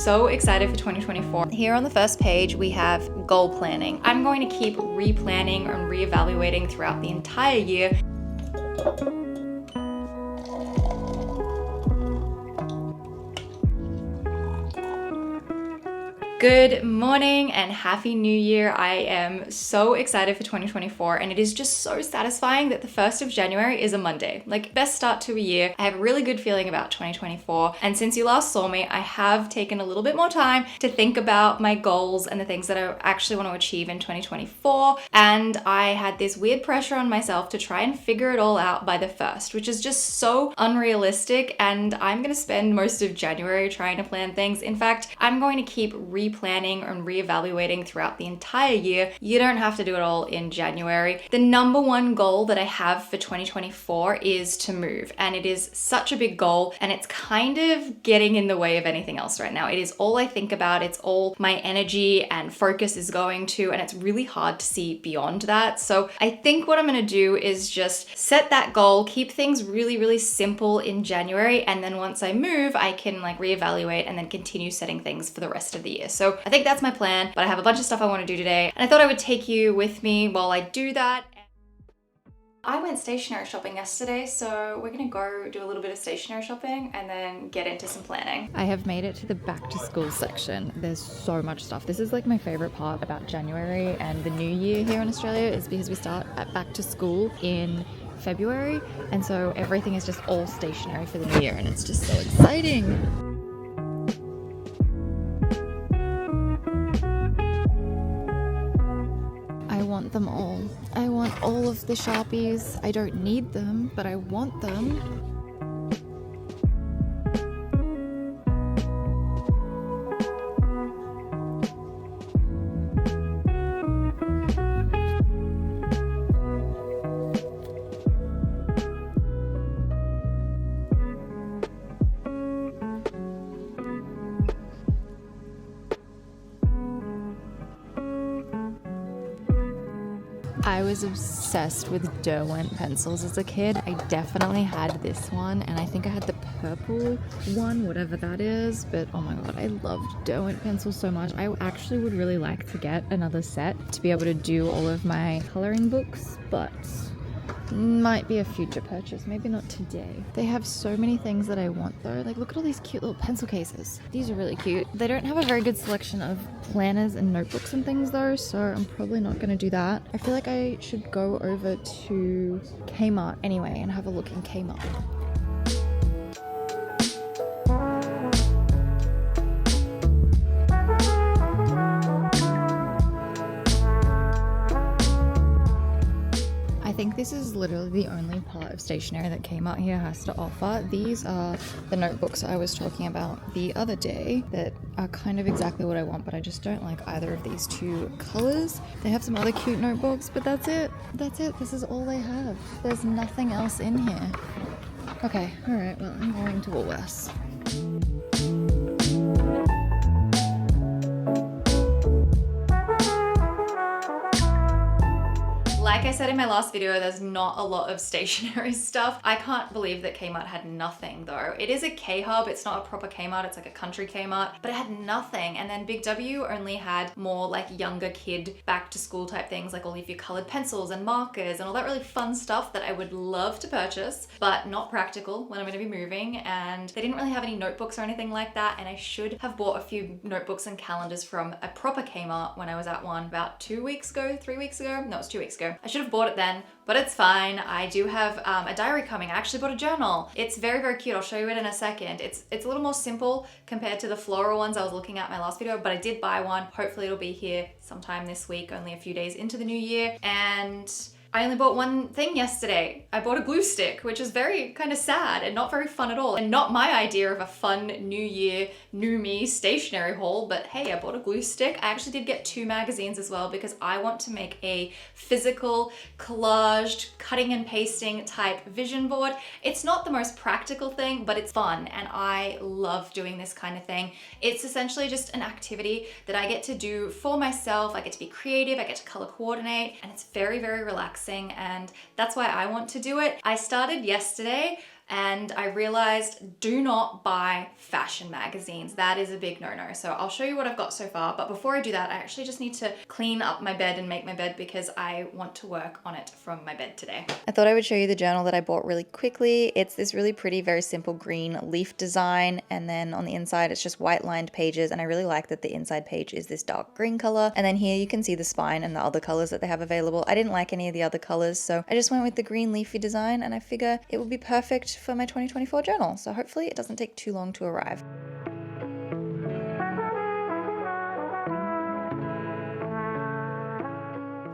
so excited for 2024. Here on the first page, we have goal planning. I'm going to keep replanning and reevaluating throughout the entire year. Good morning and happy new year. I am so excited for 2024 and it is just so satisfying that the 1st of January is a Monday. Like, best start to a year. I have a really good feeling about 2024, and since you last saw me, I have taken a little bit more time to think about my goals and the things that I actually want to achieve in 2024, and I had this weird pressure on myself to try and figure it all out by the 1st, which is just so unrealistic, and I'm going to spend most of January trying to plan things. In fact, I'm going to keep replanning and reevaluating throughout the entire year. You don't have to do it all in January. The number one goal that I have for 2024 is to move, and it is such a big goal, and it's kind of getting in the way of anything else right now. It is all I think about, it's all my energy and focus is going to, and it's really hard to see beyond that. So I think what I'm going to do is just set that goal, keep things really, really simple in January, and then once I move, I can reevaluate and then continue setting things for the rest of the year. So I think that's my plan, but I have a bunch of stuff I want to do today, and I thought I would take you with me while I do that. I went stationery shopping yesterday, so we're gonna go do a little bit of stationery shopping and then get into some planning. I have made it to the back to school section. There's so much stuff. This is my favorite part about January and the new year here in Australia, is because we start at back to school in February, and so everything is just all stationery for the new year, and it's just so exciting. I want them all. I want all of the Sharpies. I don't need them, but I want them. I was obsessed with Derwent pencils as a kid. I definitely had this one, and I think I had the purple one, whatever that is, but oh my god, I loved Derwent pencils so much. I actually would really like to get another set to be able to do all of my coloring books, but might be a future purchase, maybe not today. They have so many things that I want though. Look at all these cute little pencil cases. These are really cute. They don't have a very good selection of planners and notebooks and things though, so I'm probably not going to do that. I feel like I should go over to Kmart anyway and have a look in Kmart. I think this is literally the only part of stationery that Kmart here has to offer. These are the notebooks I was talking about the other day that are kind of exactly what I want, but I just don't like either of these two colors. They have some other cute notebooks, but that's it. That's it. This is all they have. There's nothing else in here. Okay, alright, well, I'm going to Woolworths. Like I said in my last video, there's not a lot of stationery stuff. I can't believe that Kmart had nothing though. It is a K-Hub, it's not a proper Kmart, it's like a country Kmart, but it had nothing. And then Big W only had more younger kid back to school type things, like all of your colored pencils and markers and all that really fun stuff that I would love to purchase, but not practical when I'm gonna be moving. And they didn't really have any notebooks or anything like that. And I should have bought a few notebooks and calendars from a proper Kmart when I was at one about 2 weeks ago, 3 weeks ago. No, it was 2 weeks ago. I should have bought it then, but it's fine. I do have a diary coming. I actually bought a journal. It's very, very cute. I'll show you it in a second. It's a little more simple compared to the floral ones I was looking at in my last video, but I did buy one. Hopefully it'll be here sometime this week, only a few days into the new year. And I only bought one thing yesterday. I bought a glue stick, which is very kind of sad and not very fun at all, and not my idea of a fun new year, new me stationery haul, but hey, I bought a glue stick. I actually did get 2 magazines as well because I want to make a physical collaged cutting and pasting type vision board. It's not the most practical thing, but it's fun and I love doing this kind of thing. It's essentially just an activity that I get to do for myself. I get to be creative, I get to color coordinate, and it's very, very relaxing, and that's why I want to do it. I started yesterday and I realized do not buy fashion magazines. That is a big no-no. So I'll show you what I've got so far, but before I do that, I actually just need to clean up my bed and make my bed because I want to work on it from my bed today. I thought I would show you the journal that I bought really quickly. It's this really pretty, very simple green leaf design, and then on the inside it's just white lined pages, and I really like that the inside page is this dark green color, and then here you can see the spine and the other colors that they have available. I didn't like any of the other colors, so I just went with the green leafy design, and I figure it would be perfect for my 2024 journal, so hopefully it doesn't take too long to arrive.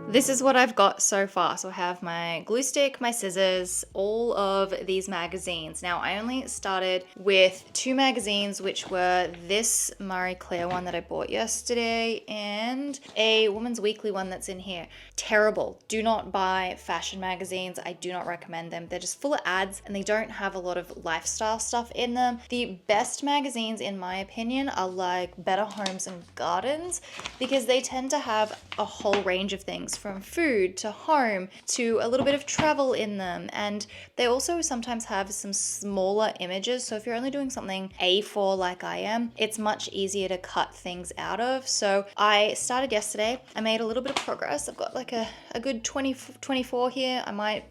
This is what I've got so far. So I have my glue stick, my scissors, all of these magazines. Now I only started with 2 magazines, which were this Marie Claire one that I bought yesterday and a Woman's Weekly one that's in here. Terrible. Do not buy fashion magazines. I do not recommend them. They're just full of ads and they don't have a lot of lifestyle stuff in them. The best magazines, in my opinion, are like Better Homes and Gardens because they tend to have a whole range of things, from food to home to a little bit of travel in them, and they also sometimes have some smaller images, so if you're only doing something A4 like I am, it's much easier to cut things out of. So I started yesterday. I made a little bit of progress. I've got like a good 24 here. I might,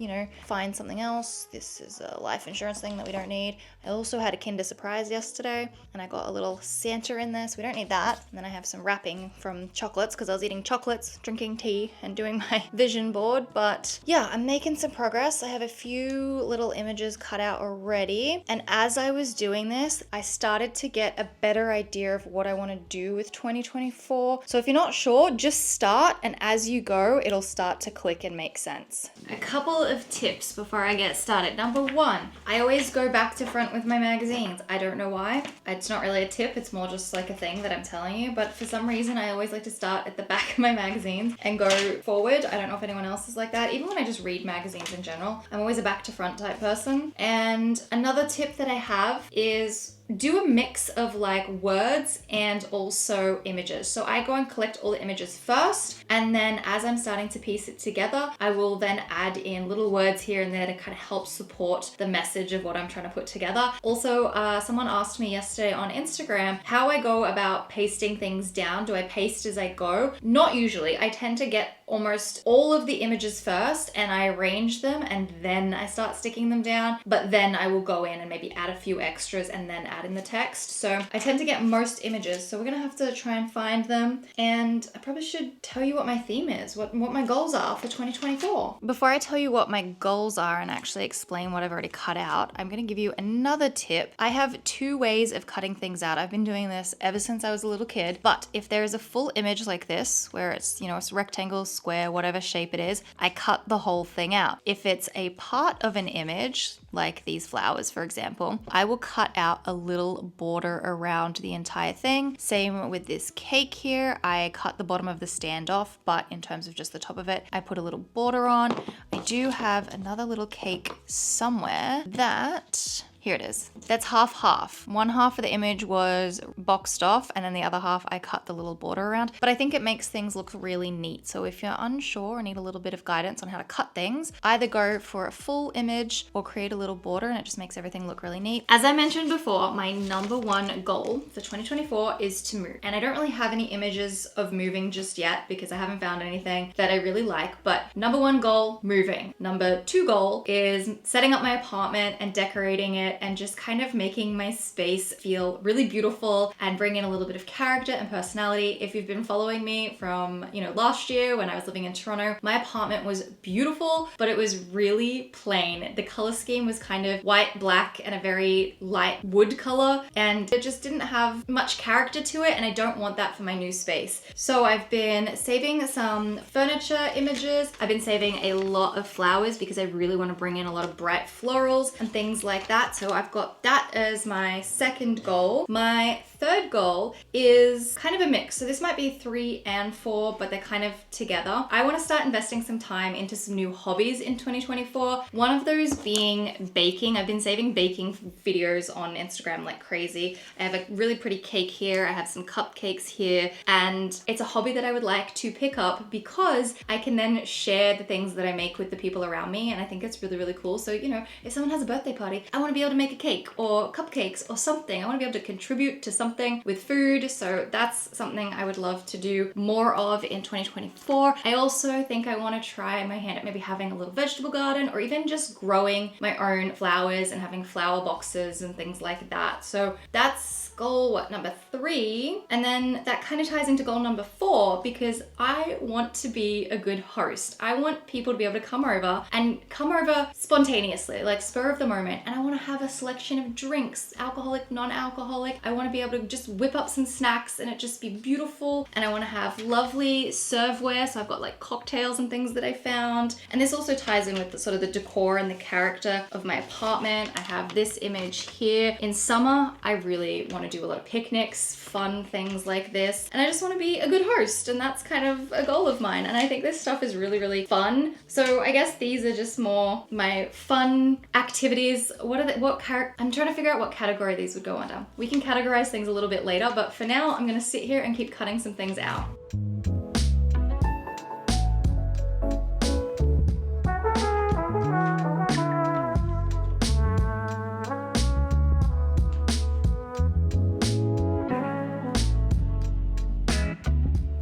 find something else. This is a life insurance thing that we don't need. I also had a Kinder Surprise yesterday and I got a little Santa in there, so we don't need that. And then I have some wrapping from chocolates because I was eating chocolates, drinking tea, and doing my vision board. But yeah, I'm making some progress. I have a few little images cut out already, and as I was doing this, I started to get a better idea of what I want to do with 2024. So if you're not sure, just start, and as you go, it'll start to click and make sense. A couple of tips before I get started. Number 1, I always go back to front with my magazines. I don't know why. It's not really a tip, it's more just like a thing that I'm telling you, but for some reason I always like to start at the back of my magazines and go forward. I don't know if anyone else is like that. Even when I just read magazines in general, I'm always a back to front type person. And another tip that I have is do a mix of like words and also images. So I go and collect all the images first, and then as I'm starting to piece it together, I will then add in little words here and there to kind of help support the message of what I'm trying to put together. Also, someone asked me yesterday on Instagram how I go about pasting things down. Do I paste as I go? Not usually. I tend to get almost all of the images first and I arrange them and then I start sticking them down, but then I will go in and maybe add a few extras and then add in the text. So I tend to get most images, so we're gonna have to try and find them, and I probably should tell you what my theme is, what my goals are for 2024. Before I tell you what my goals are and actually explain what I've already cut out, I'm gonna give you another tip. I have 2 ways of cutting things out. I've been doing this ever since I was a little kid, but if there is a full image like this, where it's, it's a rectangle, square, whatever shape it is, I cut the whole thing out. If it's a part of an image, like these flowers, for example, I will cut out a little border around the entire thing. Same with this cake here. I cut the bottom of the stand off, but in terms of just the top of it, I put a little border on. I do have another little cake somewhere that... Here it is. That's half. One half of the image was boxed off and then the other half I cut the little border around. But I think it makes things look really neat. So if you're unsure or need a little bit of guidance on how to cut things, either go for a full image or create a little border, and it just makes everything look really neat. As I mentioned before, my number 1 goal for 2024 is to move. And I don't really have any images of moving just yet because I haven't found anything that I really like. But number 1 goal, moving. Number 2 goal is setting up my apartment and decorating it and just kind of making my space feel really beautiful and bring in a little bit of character and personality. If you've been following me from, last year when I was living in Toronto, my apartment was beautiful, but it was really plain. The color scheme was kind of white, black, and a very light wood color, and it just didn't have much character to it, and I don't want that for my new space. So I've been saving some furniture images. I've been saving a lot of flowers because I really want to bring in a lot of bright florals and things like that. So I've got that as my second goal. My third goal is kind of a mix. So this might be 3 and 4, but they're kind of together. I want to start investing some time into some new hobbies in 2024. One of those being baking. I've been saving baking videos on Instagram like crazy. I have a really pretty cake here. I have some cupcakes here, and it's a hobby that I would like to pick up because I can then share the things that I make with the people around me, and I think it's really, really cool. So, you know, if someone has a birthday party, I want to be able to make a cake or cupcakes or something. I want to be able to contribute to something with food. So that's something I would love to do more of in 2024. I also think I want to try my hand at maybe having a little vegetable garden, or even just growing my own flowers and having flower boxes and things like that. So that's goal, number 3? And then that kind of ties into goal number 4, because I want to be a good host. I want people to be able to come over spontaneously, like spur of the moment. And I want to have a selection of drinks, alcoholic, non-alcoholic. I want to be able to just whip up some snacks and it just be beautiful. And I want to have lovely serveware. So I've got like cocktails and things that I found. And this also ties in with the sort of the decor and the character of my apartment. I have this image here. In summer, I really want to do a lot of picnics, fun things like this. And I just want to be a good host, and that's kind of a goal of mine. And I think this stuff is really, really fun. So I guess these are just more my fun activities. I'm trying to figure out what category these would go under. We can categorize things a little bit later, but for now, I'm gonna sit here and keep cutting some things out.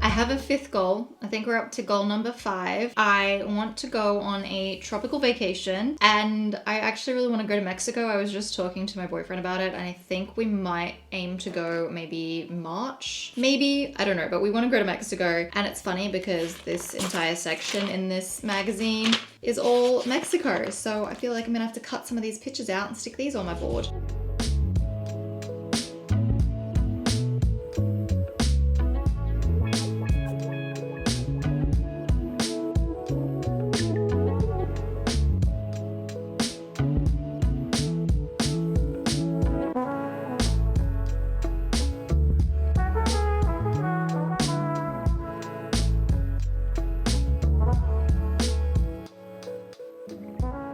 I have a 5th goal. I think we're up to goal number 5. I want to go on a tropical vacation, and I actually really want to go to Mexico. I was just talking to my boyfriend about it, and I think we might aim to go maybe March. Maybe, I don't know, but we want to go to Mexico. And it's funny because this entire section in this magazine is all Mexico. So I feel like I'm gonna have to cut some of these pictures out and stick these on my board.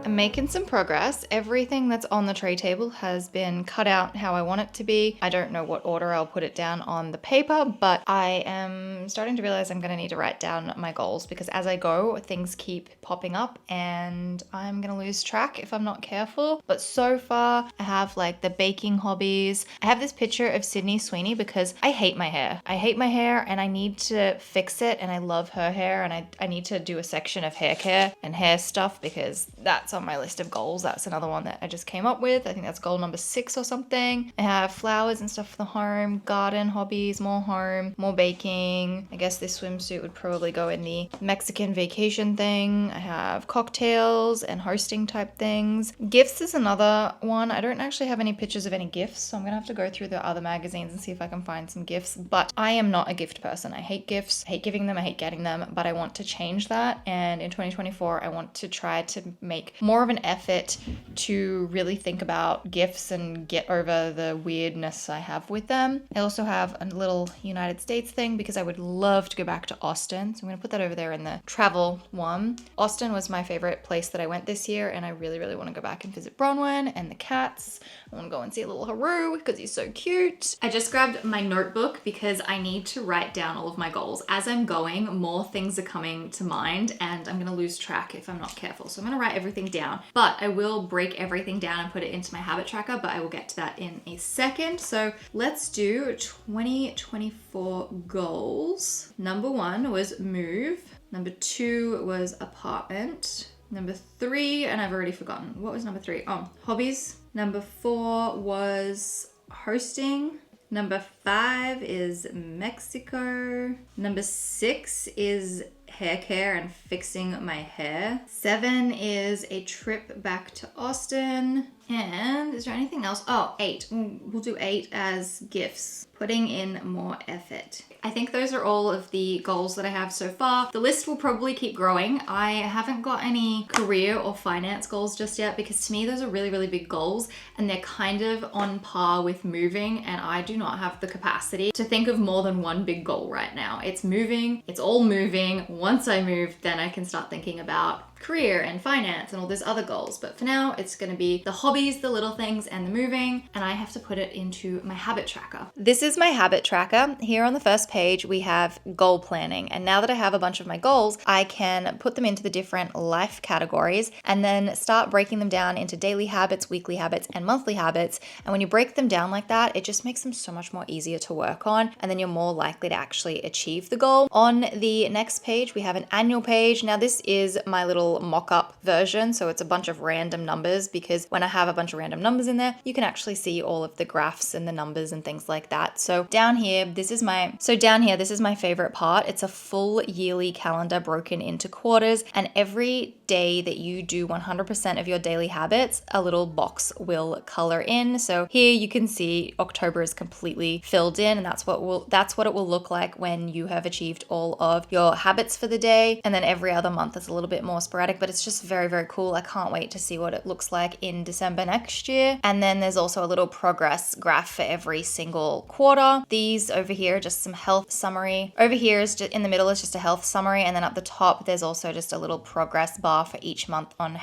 Making some progress. Everything that's on the tray table has been cut out how I want it to be. I don't know what order I'll put it down on the paper, but I am starting to realize I'm going to need to write down my goals, because as I go, things keep popping up and I'm going to lose track if I'm not careful. But so far, I have like the baking hobbies. I have this picture of Sydney Sweeney because I hate my hair. I hate my hair and I need to fix it, and I love her hair, and I need to do a section of hair care and hair stuff because that's on my list of goals. That's another one that I just came up with. I think that's goal number 6 or something. I have flowers and stuff for the home, garden, hobbies, more home, more baking. I guess this swimsuit would probably go in the Mexican vacation thing. I have cocktails and hosting type things. Gifts is another one. I don't actually have any pictures of any gifts, so I'm gonna have to go through the other magazines and see if I can find some gifts. But I am not a gift person. I hate gifts. I hate giving them. I hate getting them. But I want to change that. And in 2024, I want to try to make more of an effort to really think about gifts and get over the weirdness I have with them. I also have a little United States thing because I would love to go back to Austin. So I'm going to put that over there in the travel one. Austin was my favorite place that I went this year, and I really, really want to go back and visit Bronwyn and the cats. I want to go and see a little Haru because he's so cute. I just grabbed my notebook because I need to write down all of my goals. As I'm going, more things are coming to mind and I'm going to lose track if I'm not careful. So I'm going to write everything down, but I will break everything down and put it into my habit tracker, but I will get to that in a second. So let's do 2024 goals. Number 1 was move. Number 2 was apartment. Number 3, and I've already forgotten. What was number 3? Oh, hobbies. Number 4 was hosting. Number 5 is Mexico. Number 6 is hair care and fixing my hair. 7 is a trip back to Austin. And is there anything else? Oh, 8. We'll do 8 as gifts. Putting in more effort. I think those are all of the goals that I have so far. The list will probably keep growing. I haven't got any career or finance goals just yet because to me those are really, really big goals and they're kind of on par with moving, and I do not have the capacity to think of more than one big goal right now. It's moving. It's all moving. Once I move, then I can start thinking about career and finance and all these other goals. But for now, it's going to be the hobbies, the little things, and the moving, and I have to put it into my habit tracker. This is my habit tracker. Here on the first page, we have goal planning. And now that I have a bunch of my goals, I can put them into the different life categories and then start breaking them down into daily habits, weekly habits, and monthly habits. And when you break them down like that, it just makes them so much more easier to work on. And then you're more likely to actually achieve the goal. On the next page, we have an annual page. Now this is my little mock-up version, so it's a bunch of random numbers, because when I have a bunch of random numbers in there, you can actually see all of the graphs and the numbers and things like that. So down here, this is my favorite part. It's a full yearly calendar broken into quarters, and every day that you do 100% of your daily habits, a little box will color in. So here you can see October is completely filled in, and that's what it will look like when you have achieved all of your habits for the day. And then every other month is a little bit more sporadic, but it's just very, very cool. I can't wait to see what it looks like in December next year. And then there's also a little progress graph for every single quarter. These over here are just some health summary. Over here is just in the middle is just a health summary, and then up the top there's also just a little progress bar for each month on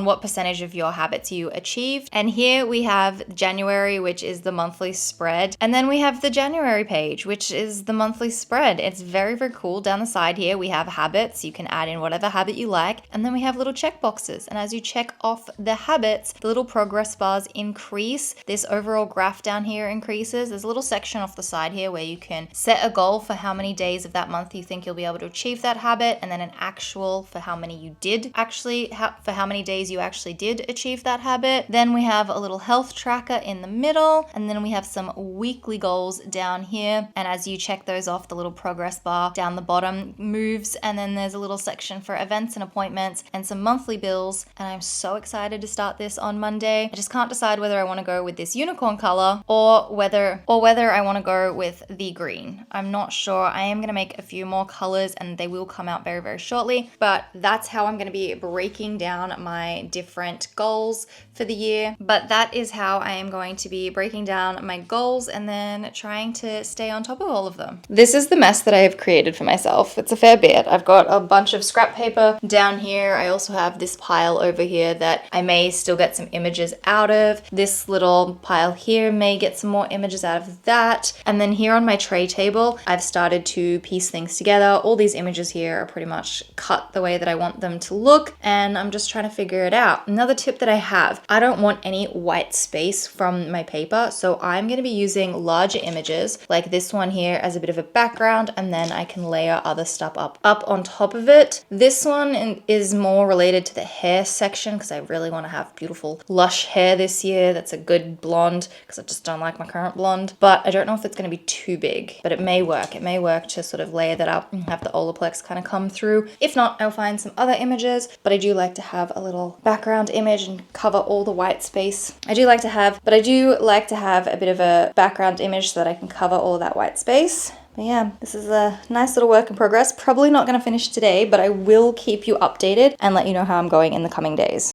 what percentage of your habits you achieved. And here we have January, which is the monthly spread, and then we have the January page, which is the monthly spread. It's very, very cool. Down the side here we have habits. You can add in whatever habit you like, and then we have little check boxes, and as you check off the habits, the little progress bars increase. This overall graph down here increases. There's a little section off the side here where you can set a goal for how many days of that month you think you'll be able to achieve that habit, and then an actual for how many days you actually did achieve that habit. Then we have a little health tracker in the middle, and then we have some weekly goals down here, and as you check those off, the little progress bar down the bottom moves, and then there's a little section for events and appointments and some monthly bills. And I'm so excited to start this on Monday. I just can't decide whether I want to go with this unicorn color or whether I want to go with the green. I'm not sure. I am going to make a few more colors and they will come out very, very shortly, but that's how I'm going to be breaking down my different goals for the year. But that is how I am going to be breaking down my goals and then trying to stay on top of all of them. This is the mess that I have created for myself. It's a fair bit. I've got a bunch of scrap paper down here. I also have this pile over here that I may still get some images out of. This little pile here may get some more images out of that. And then here on my tray table, I've started to piece things together. All these images here are pretty much cut the way that I want them to look, and I'm just trying to figure it out. Another tip that I have, I don't want any white space from my paper, so I'm going to be using larger images like this one here as a bit of a background, and then I can layer other stuff up on top of it. This one is more related to the hair section because I really want to have beautiful lush hair this year. That's a good blonde because I just don't like my current blonde, but I don't know if it's going to be too big, but it may work. It may work to sort of layer that up and have the Olaplex kind of come through. If not, I'll find some other images, but I do like to have a little background image and cover all the white space. I do like to have a bit of a background image so that I can cover all of that white space. But yeah, this is a nice little work in progress. Probably not going to finish today, but I will keep you updated and let you know how I'm going in the coming days.